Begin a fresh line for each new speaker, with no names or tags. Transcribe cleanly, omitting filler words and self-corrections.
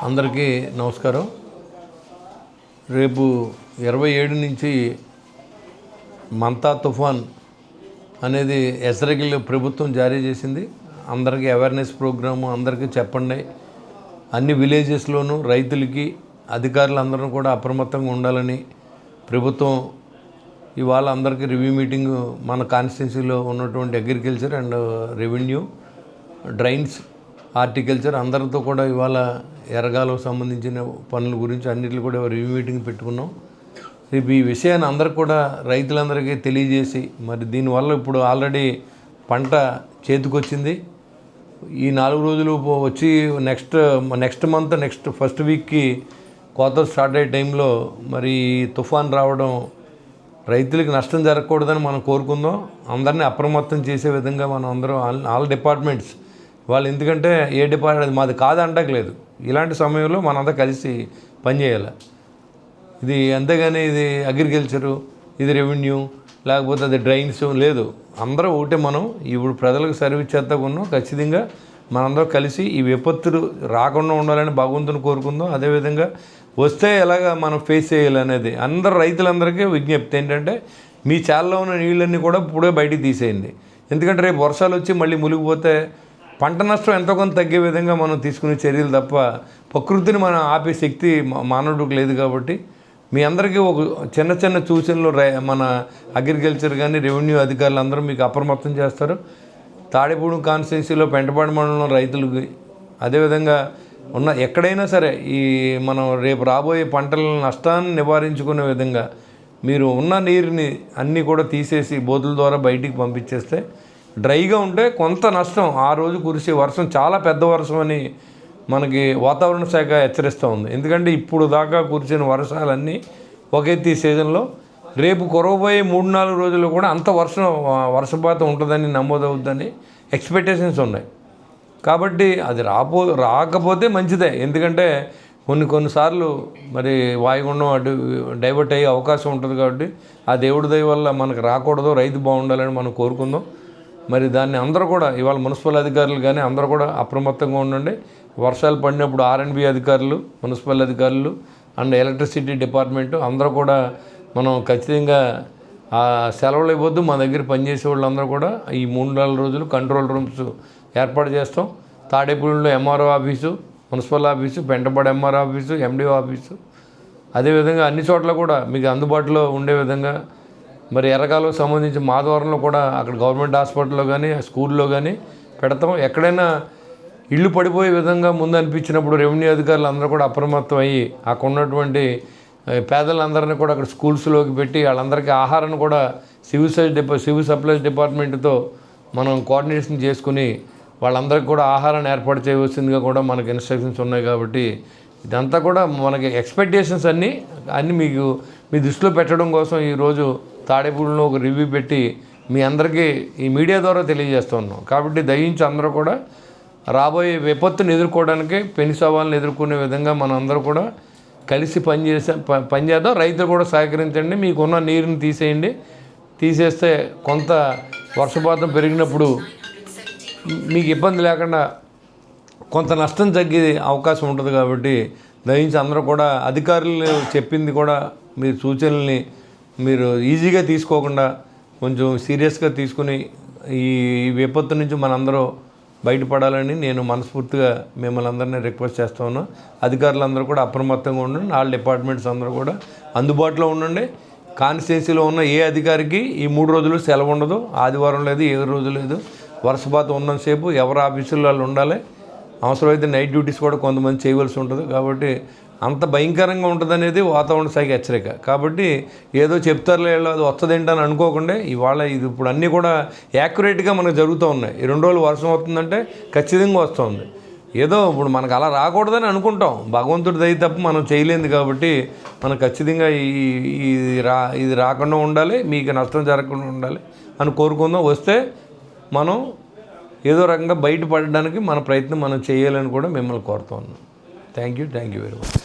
అందరికీ నమస్కారం. రేపు 27 నుంచి మంతా తుఫాన్ అనేది ఎస్ఆర్ఐకి ప్రభుత్వం జారీ చేసింది. అందరికీ అవేర్నెస్ ప్రోగ్రాము అందరికీ చెప్పండి. అన్ని విలేజెస్లోనూ రైతులకి అధికారులందరూ కూడా అప్రమత్తంగా ఉండాలని ప్రభుత్వం ఇవాళ అందరికీ రివ్యూ మీటింగ్ మన కాన్స్టిట్యున్సీలో ఉన్నటువంటి agriculture and revenue, drains, horticulture అందరితో కూడా ఇవాళ ఎరగాలకు సంబంధించిన పనుల గురించి అన్నింటిలో కూడా రివ్యూ మీటింగ్ పెట్టుకున్నాం. రేపు ఈ విషయాన్ని అందరికి కూడా రైతులందరికీ తెలియజేసి, మరి దీనివల్ల ఇప్పుడు ఆల్రెడీ పంట చేతికొచ్చింది. ఈ 4 రోజులు వచ్చి నెక్స్ట్ మంత్ ఫస్ట్ వీక్కి కోత స్టార్ట్ అయ్యే టైంలో మరి తుఫాన్ రావడం రైతులకి నష్టం జరగకూడదని మనం కోరుకుందాం. అందరినీ అప్రమత్తం చేసే విధంగా మనం అందరం ఆల్ డిపార్ట్మెంట్స్ వాళ్ళు, ఎందుకంటే ఏ డిపార్ట్మెంట్ మాది కాదు అంటలేదు, ఇలాంటి సమయంలో మనంతా కలిసి పనిచేయాలి. ఇది అంతేగాని ఇది అగ్రికల్చరు, ఇది రెవెన్యూ, లేకపోతే అది డ్రైన్స్ లేదు, అందరూ ఒకటే. మనం ఇప్పుడు ప్రజలకు సర్వీస్ చేస్తాకున్నాం. ఖచ్చితంగా మనందరం కలిసి ఈ విపత్తులు రాకుండా ఉండాలని భగవంతుని కోరుకుందాం. అదేవిధంగా వస్తే ఎలాగా మనం ఫేస్ చేయాలనేది అందరు రైతులందరికీ విజ్ఞప్తి ఏంటంటే, మీ చాలలో ఉన్న నీళ్ళన్నీ కూడా ఇప్పుడే బయటికి తీసేయండి. ఎందుకంటే రేపు వర్షాలు వచ్చి మళ్ళీ మునిగిపోతే పంట నష్టం ఎంతో కొంత తగ్గే విధంగా మనం తీసుకునే చర్యలు తప్ప ప్రకృతిని మనం ఆపే శక్తి మానవుడికి లేదు. కాబట్టి మీ అందరికీ ఒక చిన్న సూచనలు మన అగ్రికల్చర్ కానీ రెవెన్యూ అధికారులు అందరూ మీకు అప్రమత్తం చేస్తారు. తాడేపూడి కాన్స్టిట్యున్సీలో పెంటపాడు మండలం రైతులకి, అదేవిధంగా ఉన్న ఎక్కడైనా సరే ఈ మనం రేపు రాబోయే పంటల నష్టాన్ని నివారించుకునే విధంగా మీరు ఉన్న నీరుని అన్నీ కూడా తీసేసి బోతుల ద్వారా బయటికి పంపించేస్తే, డ్రైగా ఉంటే కొంత నష్టం ఆ రోజు కురిసే వర్షం చాలా పెద్ద వర్షం అని మనకి వాతావరణ శాఖ హెచ్చరిస్తూ ఉంది. ఎందుకంటే ఇప్పుడు దాకా కురిసిన వర్షాలన్నీ ఒక ఎత్తి సీజన్లో రేపు కురవబోయే 3-4 రోజుల్లో కూడా అంత వర్షపాతం ఉంటుందని నమోదవుద్దని ఎక్స్పెక్టేషన్స్ ఉన్నాయి. కాబట్టి అది రాకపోతే మంచిదే. ఎందుకంటే కొన్నిసార్లు మరి వాయుగుండం అటు డైవర్ట్ అయ్యే అవకాశం ఉంటుంది. కాబట్టి ఆ దేవుడి దయ వల్ల మనకు రాకూడదు, రైతు బాగుండాలని మనం కోరుకుందాం. మరి దాన్ని అందరూ కూడా ఇవాళ మున్సిపల్ అధికారులు కానీ అందరూ కూడా అప్రమత్తంగా ఉండండి. వర్షాలు పడినప్పుడు ఆర్ఎండ్బి అధికారులు, మున్సిపల్ అధికారులు అండ్ ఎలక్ట్రిసిటీ డిపార్ట్మెంటు అందరూ కూడా మనం ఖచ్చితంగా ఆ సెలవులు ఇవ్వద్దు. మా దగ్గర పనిచేసే వాళ్ళందరూ కూడా ఈ 3-4 రోజులు కంట్రోల్ రూమ్స్ ఏర్పాటు చేస్తాం. తాడేపూడిలో MRO office, municipal office, Pentapadu MRO office, MDO office, అదేవిధంగా అన్ని చోట్ల కూడా మీకు అందుబాటులో ఉండే విధంగా మరి ఎర్రకాలకు సంబంధించి మాధవరంలో కూడా అక్కడ గవర్నమెంట్ హాస్పిటల్లో కానీ స్కూల్లో కానీ పెడతాం. ఎక్కడైనా ఇళ్ళు పడిపోయే విధంగా ముందు అనిపించినప్పుడు రెవెన్యూ అధికారులు అందరూ కూడా అప్రమత్తం అయ్యి అక్కడ ఉన్నటువంటి పేదలందరినీ కూడా అక్కడ స్కూల్స్లోకి పెట్టి వాళ్ళందరికీ ఆహారాన్ని కూడా సివిల్ సప్లైస్ డిపార్ట్మెంట్తో మనం కోఆర్డినేషన్ చేసుకుని వాళ్ళందరికీ కూడా ఆహారాన్ని ఏర్పాటు చేయవలసిందిగా కూడా మనకి ఇన్స్ట్రక్షన్స్ ఉన్నాయి. కాబట్టి ఇదంతా కూడా మనకి ఎక్స్పెక్టేషన్స్ అన్నీ మీకు మీ దృష్టిలో పెట్టడం కోసం ఈరోజు తాడేపూడిలో ఒక రివ్యూ పెట్టి మీ అందరికీ ఈ మీడియా ద్వారా తెలియజేస్తూ ఉన్నాం. కాబట్టి దయించి అందరూ కూడా రాబోయే విపత్తుని ఎదుర్కోవడానికి, పెను సవాళ్ళని ఎదుర్కొనే విధంగా మనం అందరూ కూడా కలిసి పనిచేద్దాం. రైతులు కూడా సహకరించండి. మీకున్న నీరుని తీసేస్తే కొంత వర్షపాతం పెరిగినప్పుడు మీకు ఇబ్బంది లేకుండా కొంత నష్టం తగ్గే అవకాశం ఉంటుంది. కాబట్టి దయించి అందరూ కూడా అధికారులు చెప్పింది కూడా మీరు సూచనల్ని మీరు ఈజీగా తీసుకోకుండా కొంచెం సీరియస్గా తీసుకుని ఈ విపత్తు నుంచి మనందరూ బయటపడాలని నేను మనస్ఫూర్తిగా మిమ్మల్ని అందరినీ రిక్వెస్ట్ చేస్తూ ఉన్నాను. అధికారులందరూ కూడా అప్రమత్తంగా ఉండండి. ఆల్ డిపార్ట్మెంట్స్ అందరూ కూడా అందుబాటులో ఉండండి. కాన్స్టిట్యున్సీలో ఉన్న ఏ అధికారికి ఈ 3 రోజులు సెలవు ఉండదు. ఆదివారం లేదు, ఏ రోజు లేదు. వర్షపాతం ఉన్నంతసేపు ఎవరి ఆఫీసుల్లో వాళ్ళు ఉండాలి. అవసరమైతే నైట్ డ్యూటీస్ కూడా కొంతమంది చేయవలసి ఉంటుంది. కాబట్టి అంత భయంకరంగా ఉంటుంది అనేది వాతావరణ శాఖ హెచ్చరిక. కాబట్టి ఏదో చెప్తారులే అది వస్తుందేంటని అనుకోకుండా ఇవాళ ఇది ఇప్పుడు అన్నీ కూడా యాక్యురేట్గా మనకు జరుగుతూ ఉన్నాయి. ఈ 2 రోజులు వర్షం వస్తుందంటే ఖచ్చితంగా వస్తుంది. ఏదో ఇప్పుడు మనకు అలా రాకూడదని అనుకుంటాం, భగవంతుడి దయ తప్ప మనం చేయలేదు. కాబట్టి మనం ఖచ్చితంగా ఇది రాకుండా ఉండాలి, మీకు నష్టం జరగకుండా ఉండాలి అని కోరుకుందాం. వస్తే మనం ఏదో రకంగా బయటపడడానికి మన ప్రయత్నం మనం చేయాలని కూడా మిమ్మల్ని కోరుతూ ఉన్నాం. Thank you very much.